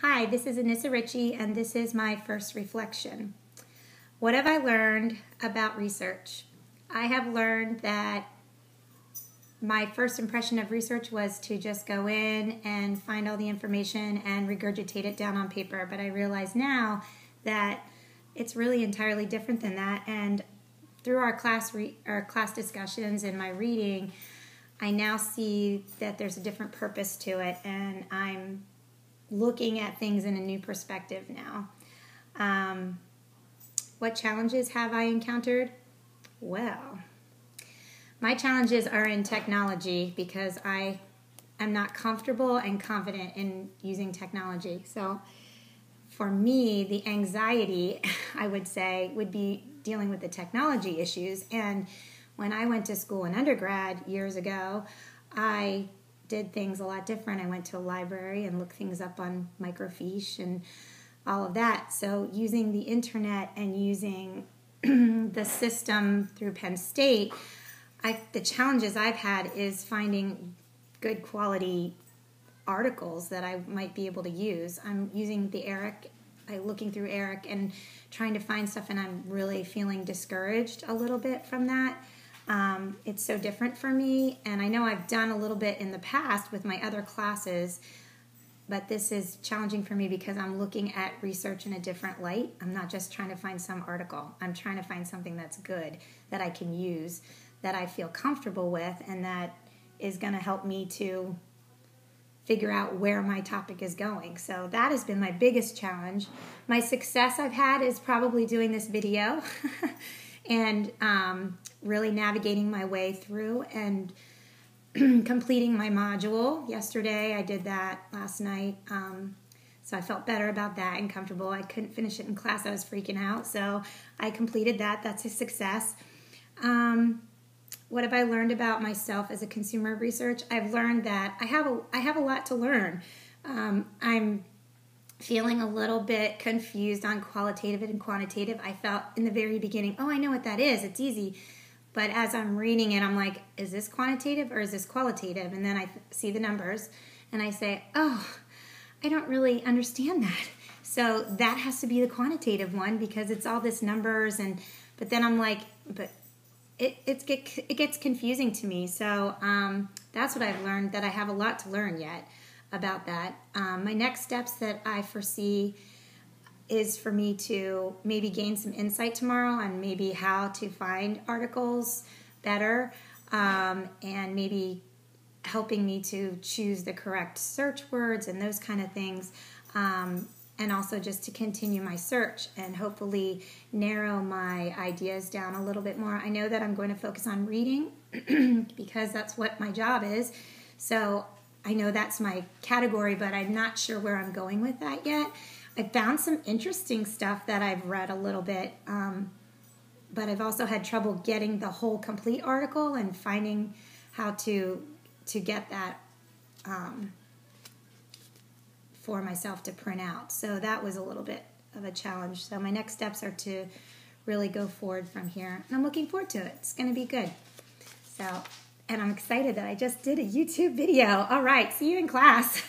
Hi, this is Anissa Ritchie, and this is my first reflection. What have I learned about research? I have learned that my first impression of research was to just go in and find all the information and regurgitate it down on paper, but I realize now that it's really entirely different than that, and through our class discussions and my reading, I now see that there's a different purpose to it, and I'm looking at things in a new perspective now. What challenges have I encountered? Well, my challenges are in technology because I am not comfortable and confident in using technology. So for me, the anxiety, I would say, would be dealing with the technology issues. And when I went to school in undergrad years ago, I did things a lot different. I went to a library and looked things up on microfiche and all of that. So using the internet and using the system through Penn State, the challenges I've had is finding good quality articles that I might be able to use. I'm using the ERIC, looking through ERIC and trying to find stuff, and I'm really feeling discouraged a little bit from that. It's so different for me, and I know I've done a little bit in the past with my other classes, but this is challenging for me because I'm looking at research in a different light. I'm not just trying to find some article. I'm trying to find something that's good, that I can use, that I feel comfortable with, and that is going to help me to figure out where my topic is going. So that has been my biggest challenge. My success I've had is probably doing this video and really navigating my way through and completing my module. Yesterday I did that, last night. So I felt better about that and comfortable. I couldn't finish it in class. I was freaking out. So I completed that. That's a success. What have I learned about myself as a consumer of research? I've learned that I have a lot to learn. I'm feeling a little bit confused on qualitative and quantitative. I felt in the very beginning, oh, I know what that is. It's easy. But as I'm reading it, I'm like, is this quantitative or is this qualitative? And then I see the numbers and I say, oh, I don't really understand that. So that has to be the quantitative one because it's all this numbers. But then I'm like, but it gets confusing to me. So that's what I've learned, that I have a lot to learn yet about that. My next steps that I foresee is for me to maybe gain some insight tomorrow on maybe how to find articles better, and maybe helping me to choose the correct search words and those kind of things, and also just to continue my search and hopefully narrow my ideas down a little bit more. I know that I'm going to focus on reading because that's what my job is, so I know that's my category, but I'm not sure where I'm going with that yet. I found some interesting stuff that I've read a little bit, but I've also had trouble getting the whole complete article and finding how to get that for myself to print out. So that was a little bit of a challenge. So my next steps are to really go forward from here. And I'm looking forward to it. It's going to be good. So, and I'm excited that I just did a YouTube video. All right, see you in class.